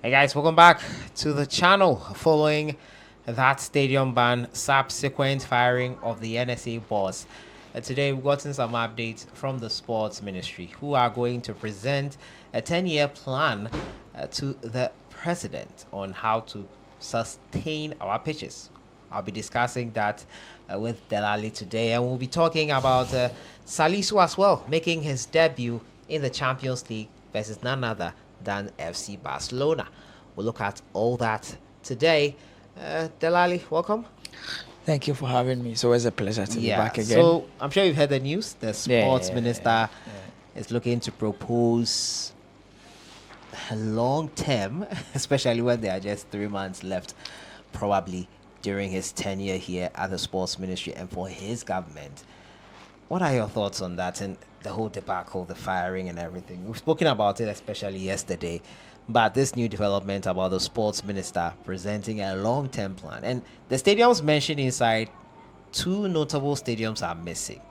Hey guys, welcome back to the channel. Following that stadium ban, subsequent firing of the NSA boss. Today we've gotten some updates from the sports ministry, who are going to present a 10-year plan to the president on how to sustain our pitches. I'll be discussing that with Delali today, and we'll be talking about Salisu as well, making his debut in the Champions League versus none other than FC Barcelona. We'll look at all that today. Delali, welcome. Thank you for having me. It's always a pleasure to be back again. So I'm sure you've heard the news. The sports minister is looking to propose a long term, especially when there are just 3 months left, probably during his tenure here at the sports ministry and for his government. What are your thoughts on that and the whole debacle, the firing and everything? We've spoken about it, especially yesterday, but this new development about the sports minister presenting a long-term plan. And the stadiums mentioned inside, 2 notable stadiums are missing.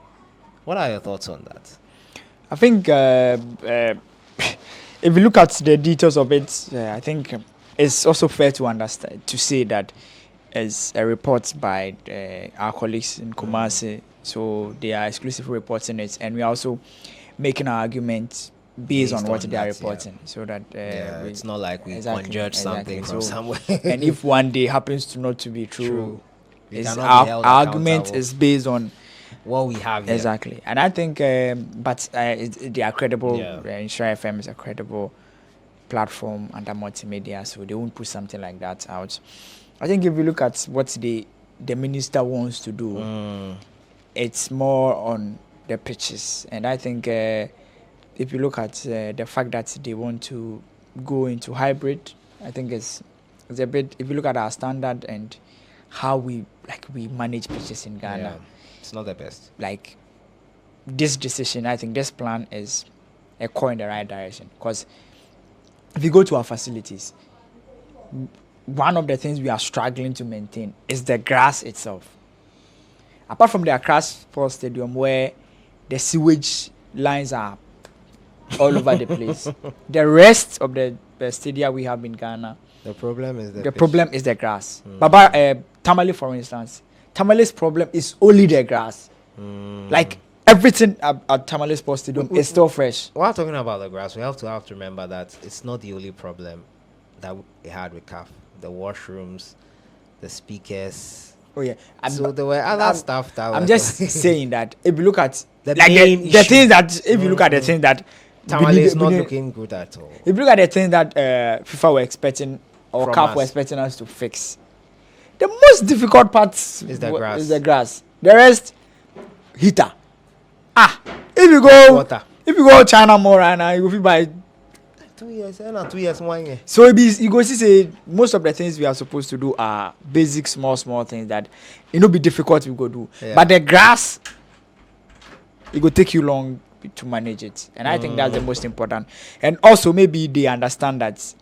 What are your thoughts on that? I think if you look at the details of it, I think it's also fair to understand, to say that as a report by our colleagues in Kumasi, so they are exclusive reporting it, and we are also making our argument based on what they are reporting, so that it's not like we conjured something from somewhere. And if one day happens to not to be true, our argument is based on what we have here. Exactly. And I think they are credible. Insure FM is a credible platform under multimedia, so they won't put something like that out. I think if you look at what the minister wants to do, it's more on the pitches. And I think if you look at the fact that they want to go into hybrid, I think it's a bit, if you look at our standard and how we manage pitches in Ghana, it's not the best. Like this decision, I think this plan is a call in the right direction. Because if you go to our facilities, one of the things we are struggling to maintain is the grass itself. Apart from the Accra Sports Stadium, where the sewage lines are all over the place, the rest of the stadia we have in Ghana, the problem is the grass. Baba, Tamale, for instance, Tamale's problem is only the grass. Like everything at Tamale Sports Stadium is still fresh. While talking about the grass, we have to remember that it's not the only problem that we had with CAF. The washrooms, the speakers. Oh yeah. So there were other stuff that I'm just saying that if you look at the things that if you look at the things that Tamale is not looking good at all. If you look at the things that FIFA were expecting or CAF were expecting us to fix, the most difficult part is the grass. The rest, heater. If you go water. If you go China more right now, you will buy 2 years, 2 years, 1 year. So you go see say most of the things we are supposed to do are basic small things that it will be difficult to go do. But the grass, it will take you long to manage it, and I think that's the most important. And also maybe they understand that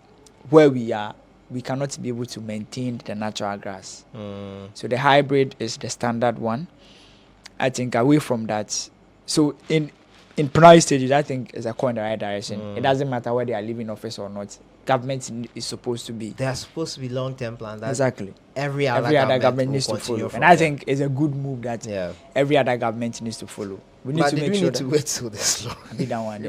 where we are, we cannot be able to maintain the natural grass. So the hybrid is the standard one. I think away from that, so in primary stages, I think is a call in the right direction. It doesn't matter whether they are leaving office or not. Government is supposed to be. They are supposed to be long-term plans. Exactly. Every other government needs to follow. And I think it's a good move that every other government needs to follow. We need to make sure that we wait till this long. Be that one.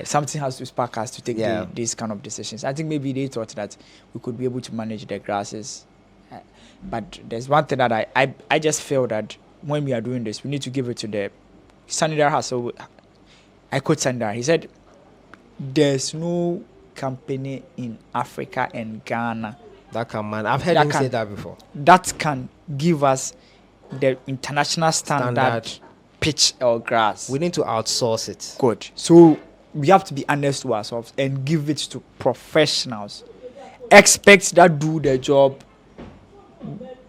Something has to spark us to take these kind of decisions. I think maybe they thought that we could be able to manage the grasses. But there's one thing that I just feel that when we are doing this, we need to give it to the Sanidar Hassel. I quote Sanidar. He said, "There's no company in Africa and Ghana that can man. I've heard him say that before. That can give us the international standard pitch or grass. We need to outsource it. Good. So we have to be honest to ourselves and give it to professionals. Experts that do the job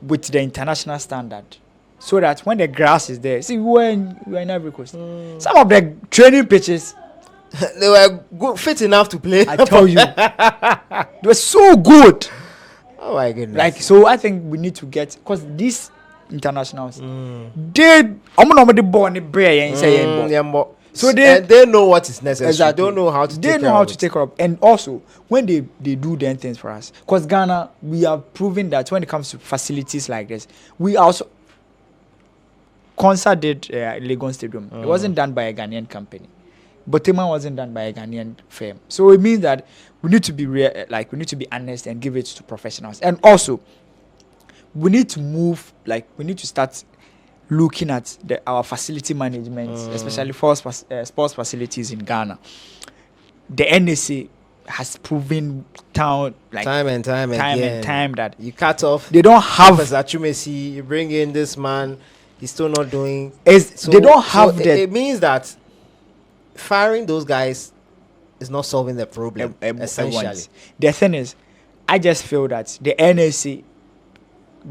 with the international standard. So that when the grass is there, see, we were in Ivory Coast. Some of the training pitches, they were good, fit enough to play. I tell you, they were so good. Oh my goodness! Like, so I think we need to get, because these internationals, they, I'm not born in Bray and say, So and they know what is necessary. Exactly. Don't know how to. They know how to take care of. And also, when they do them things for us, because Ghana, we have proven that when it comes to facilities like this, we also Concert did Legon Stadium. It wasn't done by a Ghanaian company. Botema wasn't done by a Ghanaian firm. So it means that we need to be we need to be honest and give it to professionals. And also, we need to we need to start looking at our facility management, especially for sports facilities in Ghana. The NSA has proven time and time that you cut off. They don't have. You bring in this man, he's still not doing. They don't have that. It means that firing those guys is not solving the problem. Essentially, the thing is, I just feel that the NSA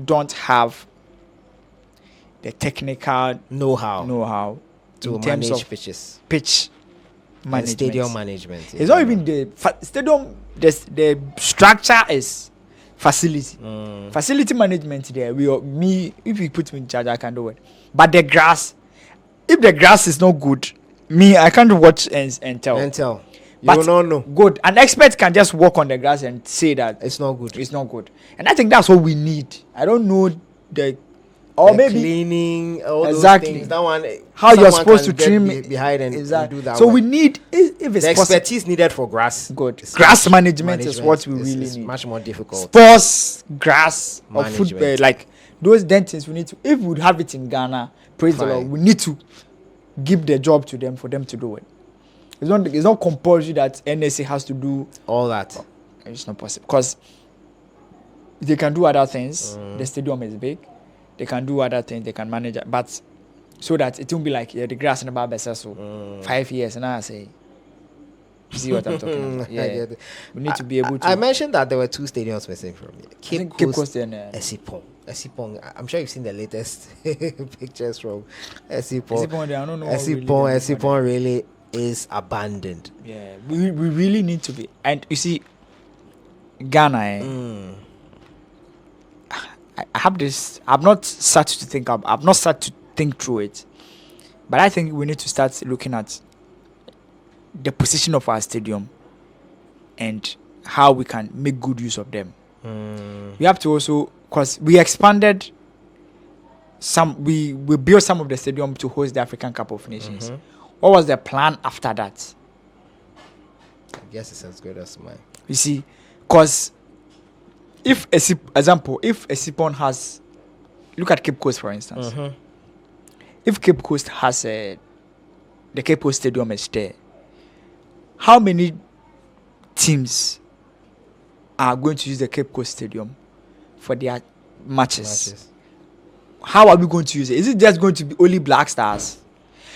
don't have the technical know-how to in terms manage of pitch management, stadium management. It's not even the stadium. The structure is facility. Facility management there. If you put me in charge, I can do it. But the grass, if the grass is not good, I can't watch and tell. You will not know. Good. An expert can just walk on the grass and say that it's not good. It's not good. And I think that's what we need. I don't know the maybe cleaning, all exactly those things. That one, how you're supposed to trim behind and do that. So we need if it's the expertise needed for grass. Good. Grass management is what we really need. Much more difficult. Sports, grass, or football, like those dentists. We need to. If we would have it in Ghana, praise the Lord, we need to give the job to them for them to do it. It's not compulsory that NSA has to do all that. It's not possible because they can do other things. The stadium is big. They can do other things. They can manage it, but so that it won't be like the grass in the bar so 5 years. And I say, see what I'm talking about? Yeah, we need to be able to. I mentioned that there were 2 stadiums missing from here. Cape Coast and Esipong. I'm sure you've seen the latest pictures from Esipong. I don't know. Esipong really is abandoned. Yeah, we really need to be. And you see, Ghana. I have this. I've not started to think through it, but I think we need to start looking at the position of our stadium and how we can make good use of them. We have to also, because we expanded we built some of the stadium to host the African Cup of Nations. What was the plan after that? I guess it's as good as mine. You see, because if Esipon has, look at Cape Coast for instance. If Cape Coast has the Cape Coast Stadium is there, how many teams are going to use the Cape Coast Stadium for their matches? How are we going to use it? Is it just going to be only Black Stars?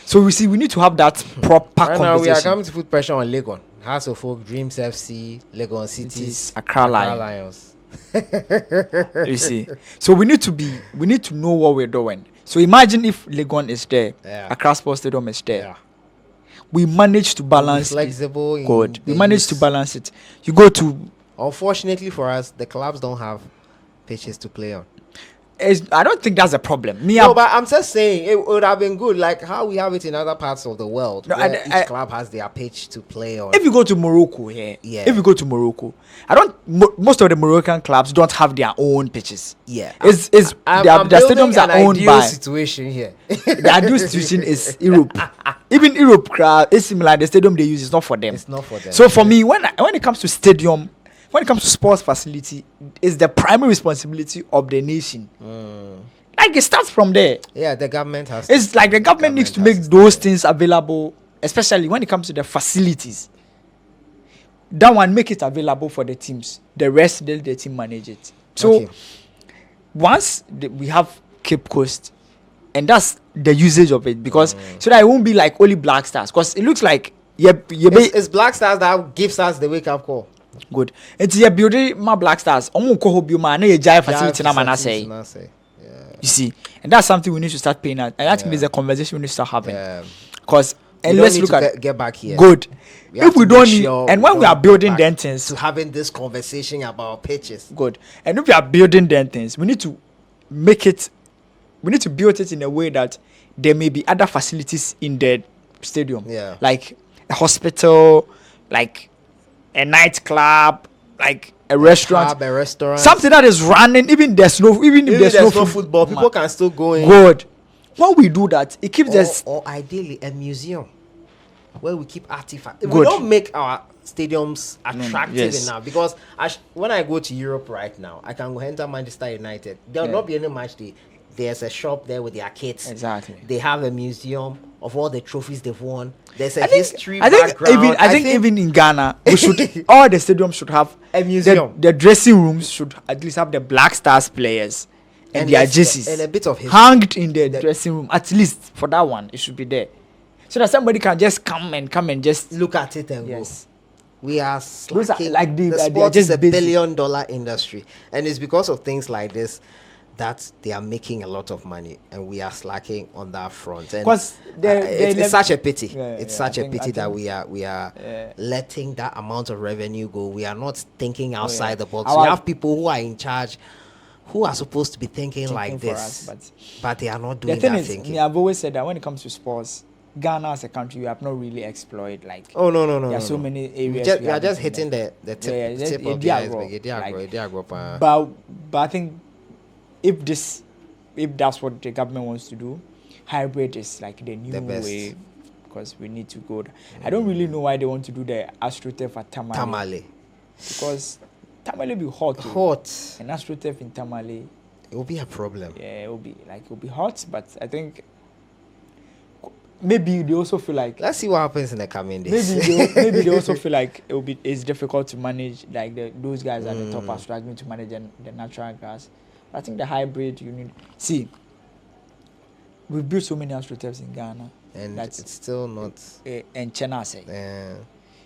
So we need to have that proper conversation. Now we are coming to put pressure on Legon, House of Hope, Dreams FC, Legon Cities, Accra Lions. You see, so we need to know what we're doing. So imagine if Legon is there, Accra Sports Stadium is there. We managed to balance flexible it. Good. We managed to balance it. You go to. Unfortunately for us, the clubs don't have pitches to play on. I don't think that's a problem. But I'm just saying it would have been good, like how we have it in other parts of the world. Each club has their pitch to play on. If you go to Morocco here, if you go to Morocco, most of the Moroccan clubs don't have their own pitches. Yeah, their stadiums are owned by. Situation here. The ideal situation is Europe. Even Europe, it's similar. The stadium they use is not for them. It's not for them. So for me, when it comes to stadium. When it comes to sports facility, it's the primary responsibility of the nation. Like it starts from there. Yeah, the government has. It's like the government needs to make those things available, especially when it comes to the facilities. That one, make it available for the teams. The rest, let the team manage it. So once we have Cape Coast, and that's the usage of it, because so that it won't be like only Black Stars, because it looks like it's Black Stars that gives us the wake up call. Good. It's your beauty, my Black Stars. Facility You see, and that's something we need to start paying at. And I think there's a conversation we need to start having. Because let's look at get back here. Good. If we don't need, and when we are building them things, to having this conversation about pitches. Good. And if we are building them things, we need to make it. We need to build it in a way that there may be other facilities in the stadium. Yeah. Like a hospital, like a nightclub, like a restaurant. Pub, a restaurant. Something that is running, even if there's no football, people can still go in. Good. When we do that, it keeps us. Or ideally a museum where we keep artifacts. We Good. don't make our stadiums attractive yes. enough, because when I go to Europe right now, I can go enter Manchester United. There will not be any match day. There's a shop there with their kits. Exactly. They have a museum of all the trophies they've won. There's a I think history background. I think even in Ghana, we should all the stadiums should have a museum. The dressing rooms should at least have the Black Stars players and their jerseys and a bit of history hanged in the dressing room. At least for that one, it should be there, so that somebody can just come and just look at it and go. We are those are like the sport is just a $1 billion industry, and it's because of things like this that they are making a lot of money, and we are slacking on that front. And it's such a pity. It's such a pity that we are letting that amount of revenue go. We are not thinking outside the box. We have people who are in charge, who are supposed to be thinking like this, but they are not doing that thinking. I've always said that when it comes to sports, Ghana as a country, we have not really explored. Like, no. There are so many areas. We are just hitting the tip of the iceberg. But I think if that's what the government wants to do, hybrid is like the new way, because we need to go there. I don't really know why they want to do the AstroTurf at Tamale. Because Tamale will be hot. And AstroTurf in Tamale, it will be a problem. Yeah, it will be hot, but I think maybe they also feel like, let's see what happens in the coming days. Maybe they also feel like it's difficult to manage, like those guys at the top are struggling to manage the natural grass. I think the hybrid, you need. See, we've built so many AstroTurfs in Ghana, and it's still not. And Chenase.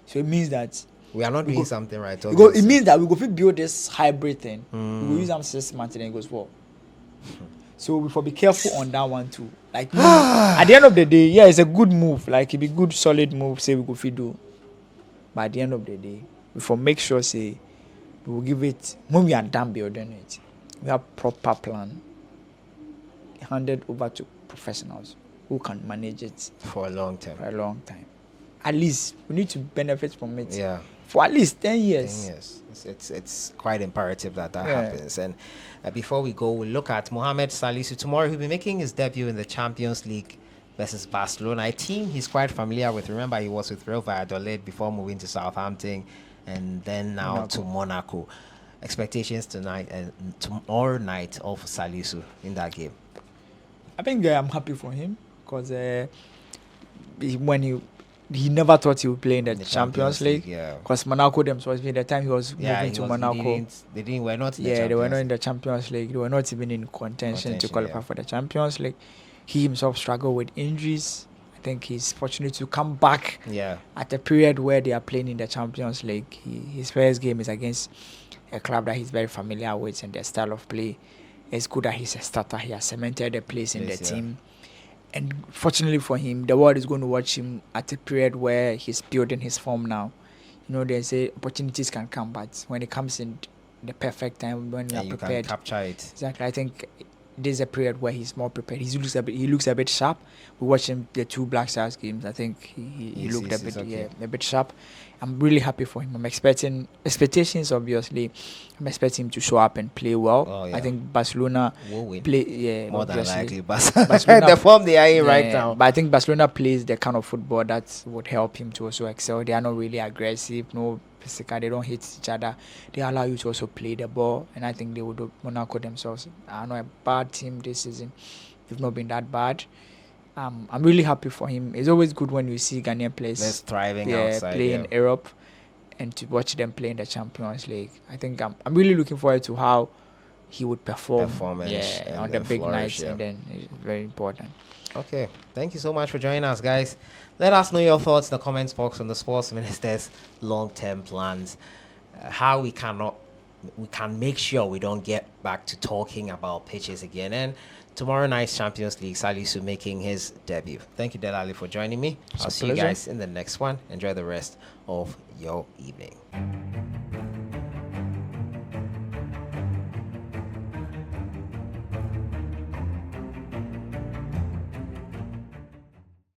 So it means that we are not doing something right. It means that we go to build this hybrid thing. We will use them 6 months and then it goes well. So we be careful on that one too. Like at the end of the day, yeah, it's a good move. Like it be good, solid move. Say we go fit do, but at the end of the day, we make sure say we will give it when we are done building it. We have proper plan handed over to professionals who can manage it for a long time. At least we need to benefit from it. Yeah. For at least 10 years. 10 years. It's quite imperative that happens. And before we go, we'll look at Mohamed Salisu. Tomorrow he'll be making his debut in the Champions League versus Barcelona, a team he's quite familiar with. Remember, he was with Real Valladolid before moving to Southampton and then now to Monaco. Expectations tonight and tomorrow night of Salisu in that game? I think I'm happy for him because when he never thought he would play in the Champions League. Because Monaco themselves, by the time he was moving to Monaco, they were not in the Champions League. They were not even in contention to qualify for the Champions League. He himself struggled with injuries. I think he's fortunate to come back at a period where they are playing in the Champions League. His first game is against a club that he's very familiar with, and their style of play is good. That he's a starter. He has cemented a place in the team. And fortunately for him, the world is going to watch him at a period where he's building his form now. You know, they say opportunities can come, but when it comes in the perfect time, when you are prepared, can capture it. Exactly. I think this is a period where he's more prepared. He looks a bit sharp. We watched him the 2 Black Stars games. I think he looked a bit sharp. I'm really happy for him. I'm expectations, obviously. I'm expecting him to show up and play well. I think Barcelona will win. More than likely. Barcelona, the form they are in right now. But I think Barcelona plays the kind of football that would help him to also excel. They are not really aggressive, no physical. They don't hit each other. They allow you to also play the ball, and I think they would do Monaco themselves. I know a bad team this season. They've not been that bad. I'm really happy for him. It's always good when you see Ghanaian players thriving outside, play in Europe, and to watch them play in the Champions League. I think I'm really looking forward to how he would perform on the big nights, and then it's very important. Okay, thank you so much for joining us, guys. Let us know your thoughts in the comments box on the Sports Minister's long-term plans, how we can make sure we don't get back to talking about pitches again. And tomorrow night's Champions League, Salisu making his debut. Thank you, Delali, for joining me. I'll see you guys in the next one. Enjoy the rest of your evening.